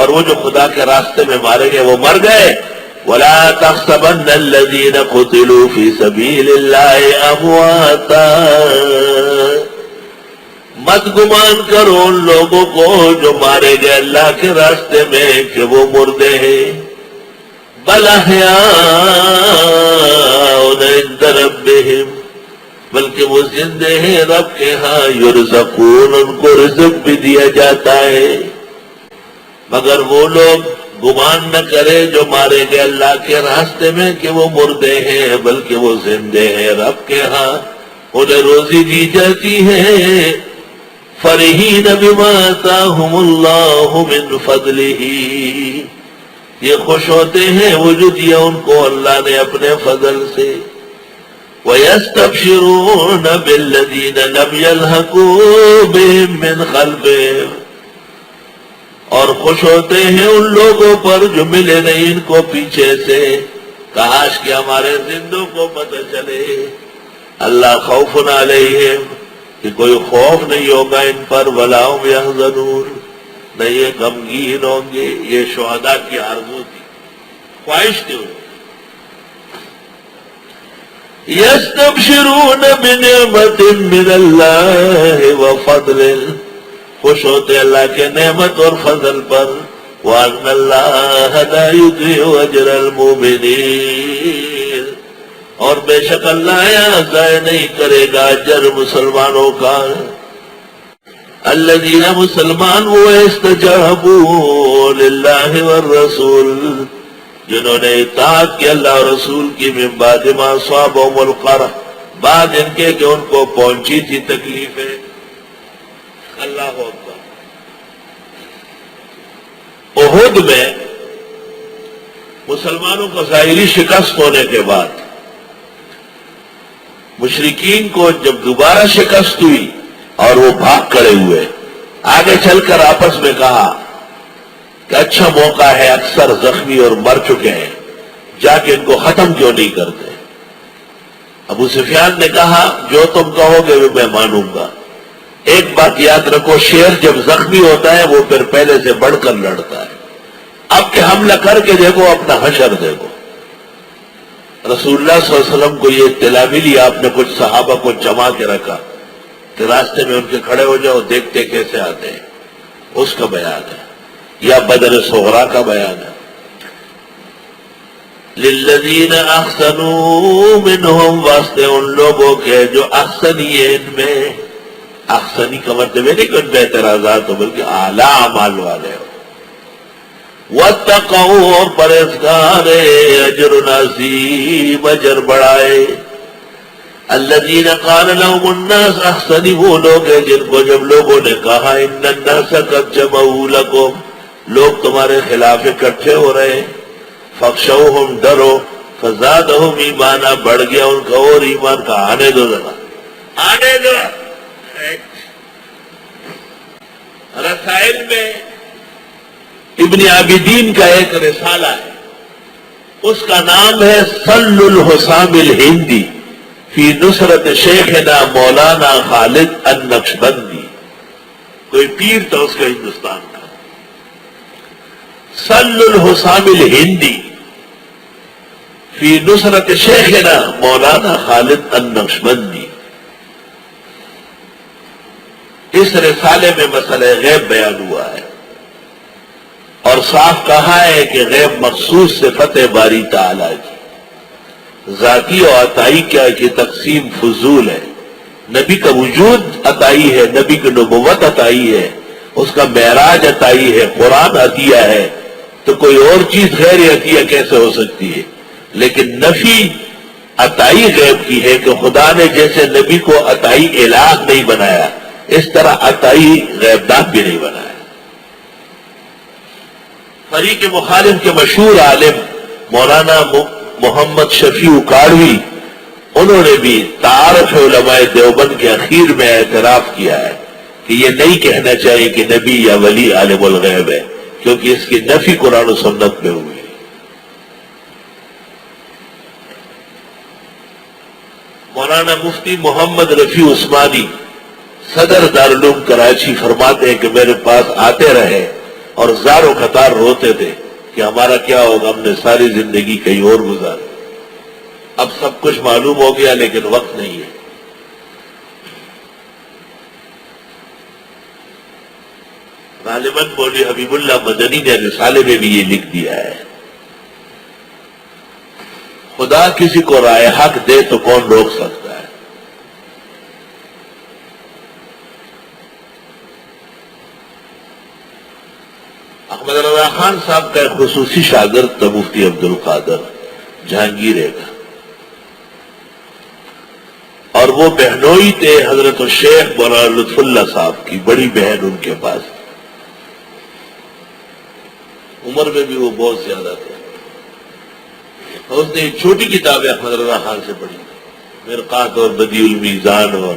اور وہ جو خدا کے راستے میں مارے گئے وہ مر گئے. وَلَا تَحْسَبَنَّ الَّذِينَ قُتِلُوا فِي سَبِيلِ اللَّهِ أَمْوَاتًا، مت گمان کرو ان لوگوں کو جو مارے گئے اللہ کے راستے میں کہ وہ مردے ہیں. بل احیاء عند ربہم، بلکہ وہ زندے ہیں رب کے ہاں. یرزقون، ان کو رزق بھی دیا جاتا ہے. مگر وہ لوگ گمان نہ کرے جو مارے گئے اللہ کے راستے میں کہ وہ مردے ہیں، بلکہ وہ زندے ہیں رب کے ہاں، انہیں روزی دی جاتی ہے. فرحین بما آتاہم اللہ من فضلہ، یہ خوش ہوتے ہیں وہ جو دیا ان کو اللہ نے اپنے فضل سے. وَيَسْتَبْشِرُونَ بِالَّذِينَ لَمْ يَلْحَقُوا بِهِم مِّنْ خَلْفِهِمْ، اور خوش ہوتے ہیں ان لوگوں پر جو ملے نہیں ان کو پیچھے سے. کاش کہ ہمارے زندوں کو پتہ چلے اللہ خوف علیہم، کہ کوئی خوف نہیں ہوگا ان پر. ولا هم يحزنون، نہ یہ غمگین ہوں گے. یہ شہداء کی آرزو تھی، خواہش تھی. یستبشرون بنعمت من اللہ وفضل، خوش ہوتے اللہ کے نعمت اور فضل پر. وَأَنَّ اللَّهَ لَا يُضِيعُ أَجْرَ الْمُؤْمِنِينَ، اور بے شک اللہ یہاں ضائع نہیں کرے گا اجر مسلمانوں کا. الذین، مسلمان وہ استجابوا للہ والرسول، جنہوں نے اطاعت کی اللہ اور رسول کی. من بعد ما اصابهم القرح، بعد ان کے کہ ان کو پہنچی تھی تکلیفیں. اللہ اکبر. احد میں مسلمانوں کو ظاہری شکست ہونے کے بعد مشرکین کو جب دوبارہ شکست ہوئی اور وہ بھاگ کھڑے ہوئے، آگے چل کر آپس میں کہا کہ اچھا موقع ہے، اکثر زخمی اور مر چکے ہیں، جا کے ان کو ختم کیوں نہیں کرتے. ابو سفیان نے کہا جو تم کہو گے وہ میں مانوں گا. ایک بات یاد رکھو، شیر جب زخمی ہوتا ہے وہ پھر پہلے سے بڑھ کر لڑتا ہے. اب کہ حملہ کر کے دیکھو، اپنا حشر دیکھو. رسول اللہ صلی اللہ علیہ وسلم کو یہ اطلاع ملی، آپ نے کچھ صحابہ کو جما کے رکھا کہ راستے میں ان کے کھڑے ہو جاؤ، دیکھتے کیسے آتے ہیں. اس کا بیان ہے، یا بدر صغرا کا بیان ہے. للذین احسنوا منہم، واسطے ان لوگوں کے جو احسنی ہے ان میں. احسنی کا مطلب نہیں کہ ان پہ اعتراضات ہو، بلکہ اعلیٰ اعمال والے ہو. واتقوا، اور پرہیزگار اجر عظیم، اجر بڑھائے. الذین قال لهم الناس، احسنی وہ لوگ ہیں جن کو جب لوگوں نے کہا ان الناس قد جمعوا لکم، لوگ تمہارے خلاف اکٹھے ہو رہے، فاخشوہم، ڈرو، فزادہم ایمانا، بڑھ گیا ان کا اور ایمان کا. آنے دو ذرا، آنے دو. رسائل میں ابن عابدین کا ایک رسالہ ہے، اس کا نام ہے سل الحسام الہندی فی نصرت شیخنا مولانا خالد النقشبندی. کوئی پیر تھا اس کا ہندوستان کا. سل الحسام الہندی فی نصرت شیخنا مولانا خالد النقشبندی. اس رسالے میں مسئلہ غیب بیان ہوا ہے اور صاف کہا ہے کہ غیب مخصوص صفت باری تعالیٰ کی، ذاتی اور عطائی کیا کی تقسیم فضول ہے. نبی کا وجود عطائی ہے، نبی کی نبوت عطائی ہے، اس کا معراج عطائی ہے، قرآن عطیہ ہے، تو کوئی اور چیز غیر عطیہ کیسے ہو سکتی ہے؟ لیکن نفی عطائی غیب کی ہے کہ خدا نے جیسے نبی کو عطائی الہ نہیں بنایا، اس طرح عطائی غیب دان بھی نہیں بنایا. فریق مخالف کے مشہور عالم مولانا محمد شفیع کاڑوی، انہوں نے بھی تعارف علماء دیوبند کے اخیر میں اعتراف کیا ہے کہ یہ نہیں کہنا چاہیے کہ نبی یا ولی عالم الغیب ہے، کیونکہ اس کی نفی قرآن و سنت میں ہوئی. مولانا مفتی محمد رفیع عثمانی صدر دارالعلوم کراچی فرماتے ہیں کہ میرے پاس آتے رہے اور زار و قطار روتے تھے کہ ہمارا کیا ہوگا، ہم نے ساری زندگی کہیں اور گزاری۔ اب سب کچھ معلوم ہو گیا لیکن وقت نہیں ہے۔ غالباً مولوی حبیب اللہ مدنی نے رسالے میں بھی یہ لکھ دیا ہے، خدا کسی کو رائے حق دے تو کون روک سکتا ہے؟ احمد رضا خان صاحب کا ایک خصوصی شاگرد تھا مفتی عبد القادر جہانگیر کا، اور وہ بہنوئی تھے حضرت الشیخ مولانا لطف اللہ صاحب کی بڑی بہن ان کے پاس، عمر میں بھی وہ بہت زیادہ تھے۔ اس نے چھوٹی کتابیں احمد رضا خان سے پڑھی، مرقات اور بدیع المیزان اور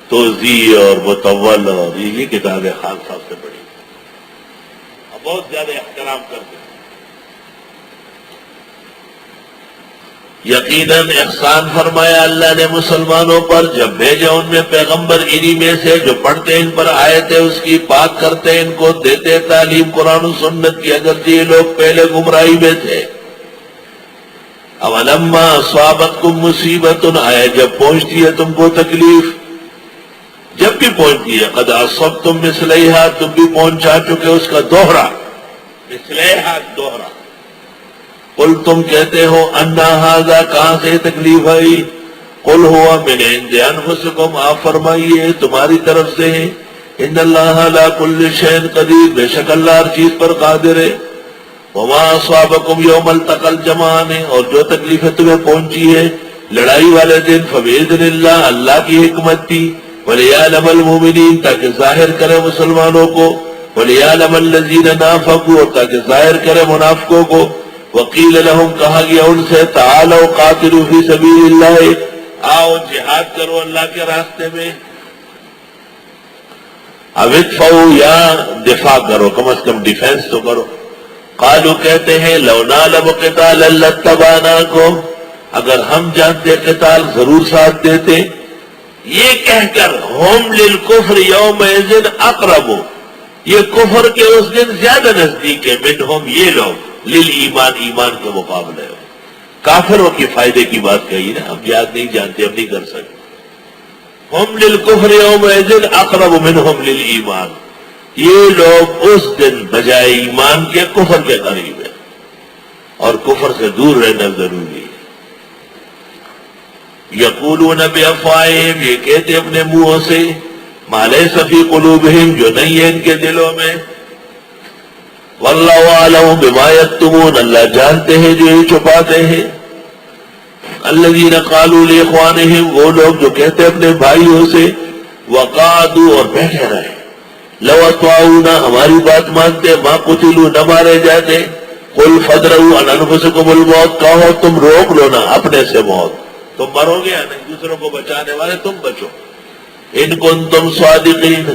توضیح اور متول، اور یہ کتابیں خان صاحب سے پڑھی، بہت زیادہ احترام کرتے ہیں۔ یقیناً احسان فرمایا اللہ نے مسلمانوں پر جب بھیجا ان میں پیغمبر انہی میں سے جو پڑھتے ان پر آیتیں اس کی، پاک کرتے ان کو، دیتے تعلیم قرآن و سنت کی، اگرچہ یہ لوگ پہلے گمراہی میں تھے۔ اولما اصابتکم مصیبت، آیا جب پہنچتی ہے تم کو تکلیف، جب بھی پہنچتی ہے، قد اصبتم مثلیہا، تم بھی پہنچا چکے اس کا دوہرا، مثلیہا دوہرا۔ قل تم کہتے ہو انا ھذا، کہاں سے تکلیف آئی؟ قل ہوا من عند انفسکم، آپ فرمائیے تمہاری طرف سے ہے۔ ان اللہ علی کل شیء قدیر، بے شک اللہ ہر چیز پر قادر ہے۔ وما اصابکم یوم التقى الجمعان، اور جو تکلیفیں تمہیں پہنچی ہے لڑائی والے دن، فبإذن اللہ، اللہ کی حکمت تھی۔ ولیعلم المؤمنین، تاکہ ظاہر کرے مسلمانوں کو، ولیعلم الذین نافقوا، اور تاکہ ظاہر کرے منافقوں کو۔ وقیل لہم، کہا گیا ان سے، تعالوا قاتلوا فی سبیل اللہ، آؤ جہاد کرو اللہ کے راستے میں، او ادفعوا، یا دفاع کرو، کم از کم ڈیفینس تو کرو۔ قالوا، کہتے ہیں، لو نعلم قتالا لاتبعناکم، اگر ہم جانتے قتال ضرور ساتھ دیتے۔ یہ کہہ کر ہم للکفر یومئذ اقرب، یہ کفر کے اس دن زیادہ نزدیک ہے، منہم، یہ لوگ، للایمان، ایمان کے مقابلے میں۔ کافروں کے فائدے کی بات کہی نا، ہم یاد نہیں جانتے، ہم نہیں کر سکتے۔ ہم للکفر یومئذ اقرب منہم للایمان، یہ لوگ اس دن بجائے ایمان کے کفر کے قریب ہیں، اور کفر سے دور رہنا ضروری ہے۔ یقولون بافواہہم، یہ کہتے اپنے منہوں سے، ما لیس فی قلوبہم، جو نہیں ہے ان کے دلوں میں۔ واللہ اعلم بما یکتمون، اللہ جانتے ہیں جو یہ چھپاتے ہیں۔ الذین قالوا لاخوانہم، وہ لوگ جو کہتے اپنے بھائیوں سے، وقعدوا، اور بیٹھے رہے، لو اطاعونا، ہماری بات مانتے، ما قتلوا، نہ مارے جاتے۔ قل فادرؤوا عن انفسکم الموت، کہو تم روک لو نا اپنے سے موت، تم مرو گے یا نہیں، دوسروں کو بچانے والے تم بچو۔ ان کنتم صادقین،